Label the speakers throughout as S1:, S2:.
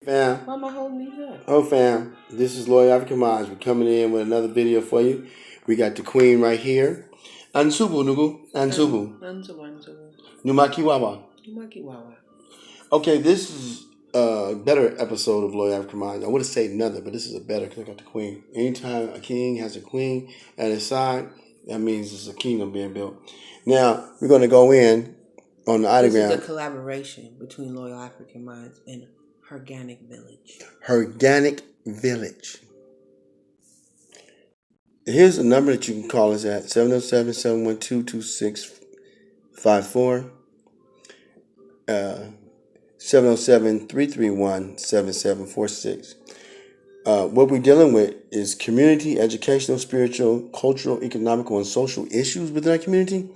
S1: Fam,
S2: Why am I holding these up?
S1: oh fam, this is Lawyer African Minds. We're coming in with another video for you. We got the queen right here. Ansubu, Nugu. Ansubu.
S2: Ansubu.
S1: Numakiwawa.
S2: Numakiwawa.
S1: Okay, this is a better episode of Lawyer African Minds. I would have said another, but this is a better because I got the queen. Anytime a king has a queen at his side, that means there's a kingdom being built. Now, we're going to go in on the
S2: This
S1: autogram.
S2: is a collaboration between Loyal African Minds and Organic Village.
S1: Organic Village. Here's a number that you can call us at 707-712-2654, 707-331-7746. What we're dealing with is community, educational, spiritual, cultural, economical, and social issues within our community.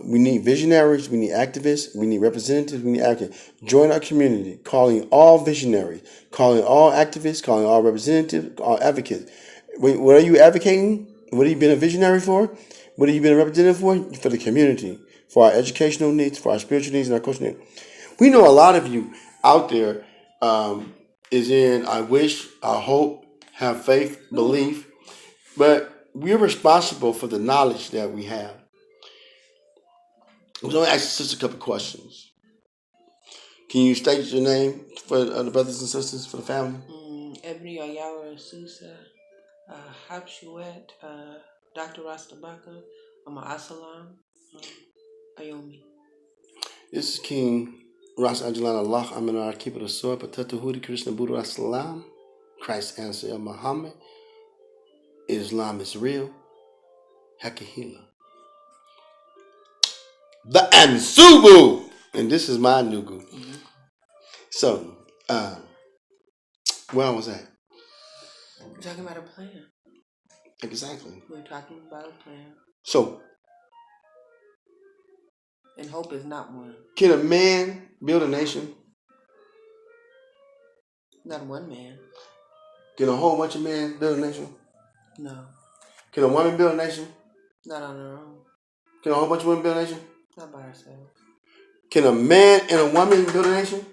S1: We need visionaries, we need activists, we need representatives, we need advocates. Join our community, calling all visionaries, calling all activists, calling all representatives, all advocates. What are you advocating? What have you been a visionary for? What have you been a representative for? For the community, for our educational needs, for our spiritual needs, and our cultural needs. We know a lot of you out there is in I wish, I hope, have faith, belief, but we're responsible for the knowledge that we have. I'm going to ask your sister a couple questions. Can you state your name for the brothers and sisters, for the family?
S2: Ebony Ayawa Susa, Hapshuet, Dr. Rastabaka, aijalon, Ayomi.
S1: This is King Ras Aijalon Allah Aminar Keeper of Sword, Patatuhudi Krishna Buddha Salam, Christ answer Muhammad. Islam is real. Hakahila. The Ansubu! And this is my Nugu. Mm-hmm. So, where was that?
S2: We're talking about a plan.
S1: Exactly.
S2: We're talking about a plan.
S1: So,
S2: and hope is not one.
S1: Can a man build a nation?
S2: Not one man.
S1: Can a whole bunch of men build a nation?
S2: No.
S1: Can a woman build a nation?
S2: Not on her own.
S1: Can a whole bunch of women build a nation?
S2: Not by herself.
S1: Can a man and a woman build a nation?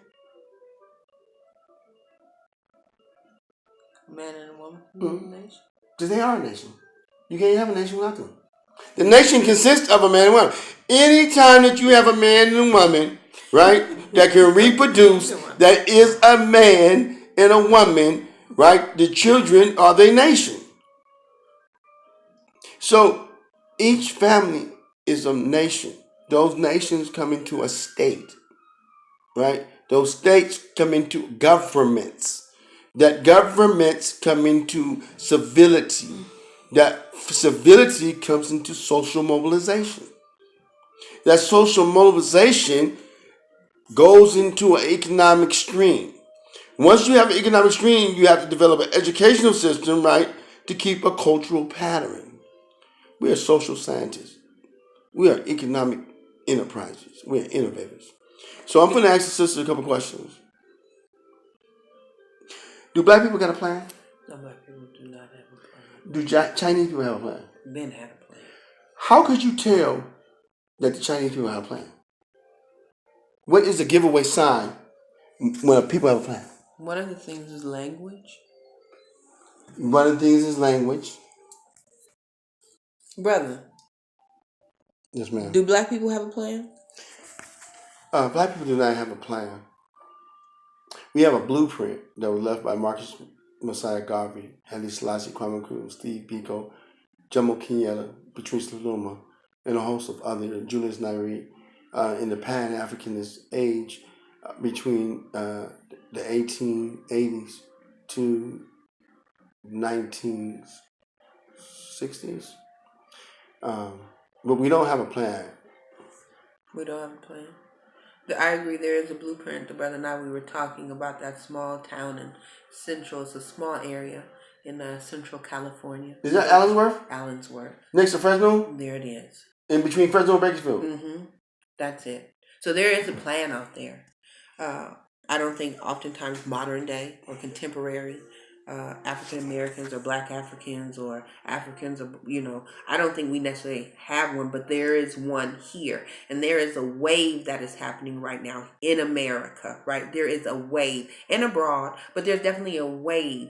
S2: A man and a woman build a nation?
S1: Because they are a nation. You can't have a nation without them. The nation consists of a man and a woman. Anytime that you have a man and a woman, right, that can reproduce, that is a man and a woman, right, the children are the nation. So each family is a nation. Those nations come into a state, right? Those states come into governments. That governments come into civility. That civility comes into social mobilization. That social mobilization goes into an economic stream. Once you have an economic stream, you have to develop an educational system, right, to keep a cultural pattern. We are social scientists. We are economic enterprises. We are innovators. So I'm going to ask the sister a couple questions. Do black people got a plan?
S2: No, black people do not have a plan.
S1: Do Chinese people have a plan?
S2: Men have a plan.
S1: How could you tell that the Chinese people have a plan? What is the giveaway sign when people have a plan?
S2: One of the things is language.
S1: One of the things is language.
S2: Brother.
S1: Yes, ma'am.
S2: Do black people have a plan?
S1: Black people do not have a plan. We have a blueprint that was left by Marcus Messiah Garvey, Haile Selassie, Kwame Nkrumah, Steve Biko, Jomo Kenyatta, Patrice Lumumba, and a host of others, Julius Nyerere, in the Pan-Africanist age between the 1880s to 1960s. But we don't have a plan.
S2: We don't have a plan. I agree, there is a blueprint. The brother and I, we were talking about that small town in Central. It's a small area in Central California.
S1: Is that Allensworth?
S2: Allensworth.
S1: Next to Fresno?
S2: There it is.
S1: In between Fresno and Bakersfield?
S2: Mm-hmm. That's it. So there is a plan out there. I don't think oftentimes modern day or contemporary African Americans or Black Africans or Africans, or I don't think we necessarily have one, but there is one here, and there is a wave that is happening right now in America. Right, there is a wave and abroad, but there's definitely a wave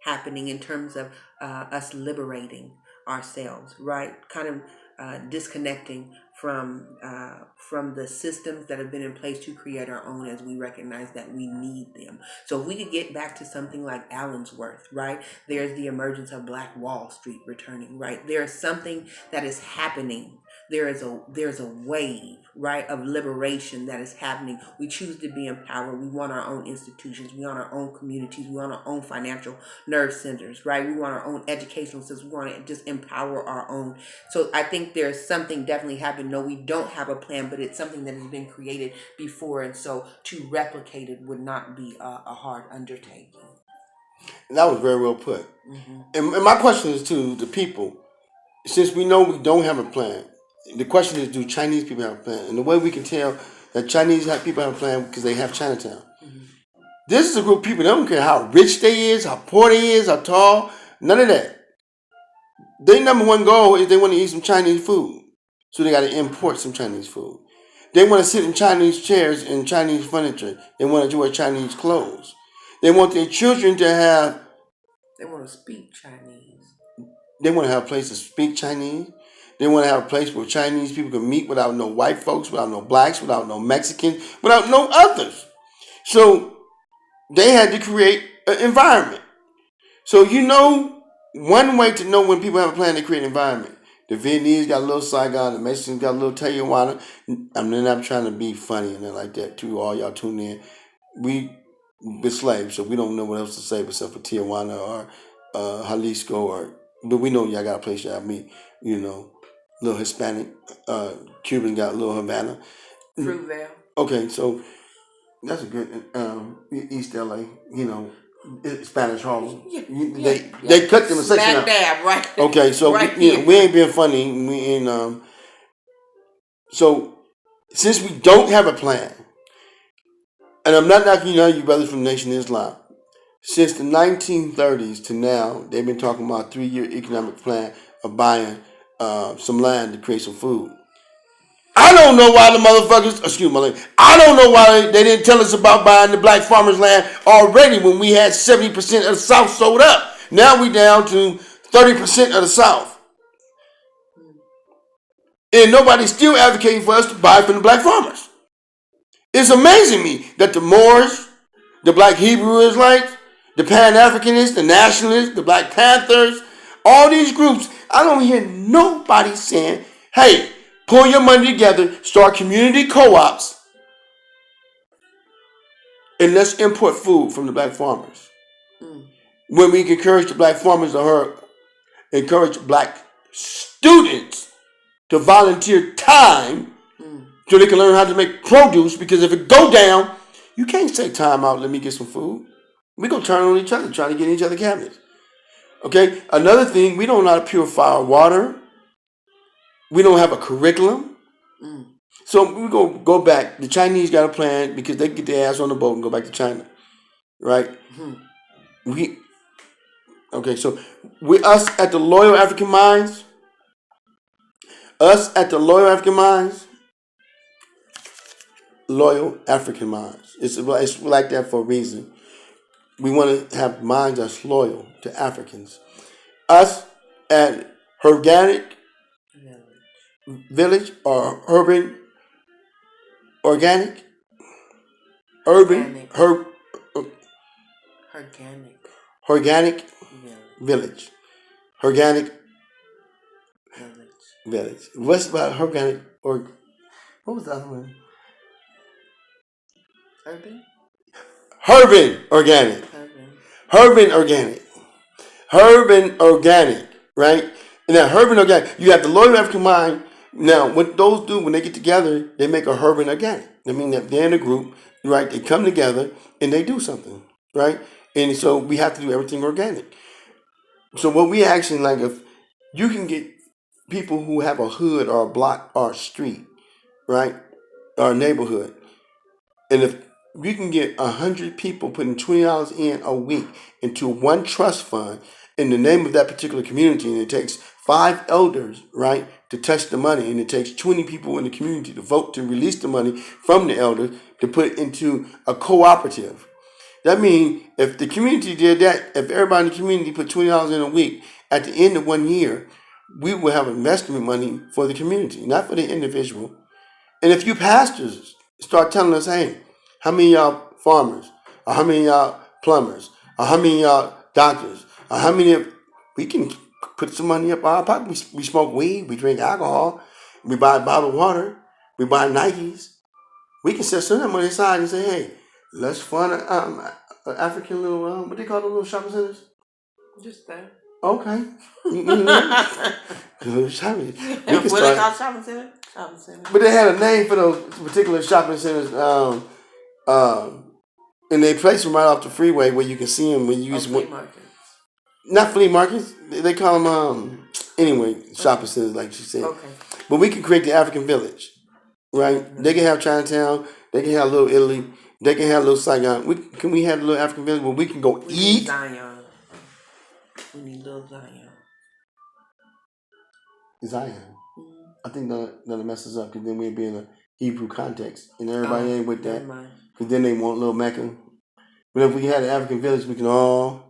S2: happening in terms of us liberating ourselves. Right, kind of disconnecting from the systems that have been in place to create our own, as we recognize that we need them. So if we could get back to something like Allensworth, right? There's the emergence of Black Wall Street returning, right? There's something that is happening. There's a wave, right, of liberation that is happening. We choose to be empowered. We want our own institutions. We want our own communities. We want our own financial nerve centers, right? We want our own educational systems. We want to just empower our own. So I think there's something definitely happening. No, we don't have a plan, but it's something that has been created before, and so to replicate it would not be a hard undertaking.
S1: That was very well put. And my question is to the people, since we know we don't have a plan, the question is, do Chinese people have a plan? And the way we can tell that people have a plan because they have Chinatown. This is a group of people, they don't care how rich they is, how poor they is, how tall, none of that. Their number one goal is they want to eat some Chinese food. So they got to import some Chinese food. They want to sit in Chinese chairs and Chinese furniture. They want to wear Chinese clothes. They want their children to have...
S2: They want to speak Chinese.
S1: They want to have a place to speak Chinese. They want to have a place where Chinese people can meet without no white folks, without no blacks, without no Mexicans, without no others. So they had to create an environment. So one way to know when people have a plan to create an environment. The Vietnamese got a little Saigon, the Mexicans got a little Tijuana. I'm not trying to be funny and like that too. All y'all tune in. We been slaves, so we don't know what else to say except for Tijuana or Jalisco, but we know y'all got a place y'all meet. Little Hispanic. Cuban got a little Havana.
S2: Fruitvale.
S1: Okay, so that's a good East LA. Spanish Harlem. They cut them a section out.
S2: Dab, right?
S1: Okay, so
S2: right
S1: we ain't being funny. So since we don't have a plan, and I'm not knocking you brothers from Nation of Islam. Since the 1930s to now, they've been talking about a 3-year economic plan of buying some land to create some food. I don't know why the motherfuckers, excuse my language, I don't know why they didn't tell us about buying the black farmers' land already when we had 70% of the South sold up. Now we down to 30% of the South. And nobody's still advocating for us to buy from the black farmers. It's amazing me that the Moors, the black Hebrew Israelites, the Pan-Africanists, the Nationalists, the Black Panthers, all these groups, I don't hear nobody saying, hey, pull your money together, start community co-ops, and let's import food from the black farmers. When we can encourage the black farmers to encourage black students to volunteer time so they can learn how to make produce, because if it go down, you can't say time out, let me get some food. We're going to turn on each other, trying to get in each other's cabinets. Okay, another thing, we don't know how to purify our water. We don't have a curriculum. So we go back. The Chinese got a plan because they get their ass on the boat and go back to China, right? So us at the Loyal African Minds. Loyal African Minds. It's like that for a reason. We want to have minds that's loyal to Africans. Us at Organic Village or Urban Organic? Urban Organic Village. Organic Village. What's about organic or what was the other one? Urban Organic. Urban Organic, right? And that Urban Organic, you have the Loyal African Mind. Now, what those do when they get together, they make a Urban Organic. I mean, they're in a group, right? They come together and they do something, right? And so we have to do everything organic. So what we actually, like, if you can get people who have a hood or a block or a street, right, or a neighborhood, and if you can get 100 people putting $20 in a week into one trust fund in the name of that particular community, and it takes 5 elders, right, to touch the money, and it takes 20 people in the community to vote to release the money from the elders to put it into a cooperative. That means if the community did that, if everybody in the community put $20 in a week, at the end of 1 year, we will have investment money for the community, not for the individual. And if you pastors start telling us, hey, how many of y'all farmers, or how many of y'all plumbers, or how many of y'all doctors, or how many of, we can put some money up our pocket. We smoke weed, we drink alcohol, we buy bottled water, we buy Nikes. We can set some of that money aside and say, hey, let's fund an African little, what they call those little shopping centers?
S2: Just that.
S1: Okay. You know, little shopping. We can
S2: What they
S1: start.
S2: call shopping center? Shopping center.
S1: But they had a name for those particular shopping centers, and they place them right off the freeway where you can see them when you use
S2: flea markets.
S1: Not flea markets. They call them anyway shopping centers, like she said.
S2: Okay.
S1: But we can create the African village, right? Mm-hmm. They can have Chinatown. They can have Little Italy. They can have Little Saigon. We have a little African village where we can go eat.
S2: Need Zion. We need Little Zion.
S1: Zion. Mm-hmm. I think that'll mess us up because then we'll be in a Hebrew context, and everybody ain't with that. Because then they want little Mecca. But if we had an African village, we can all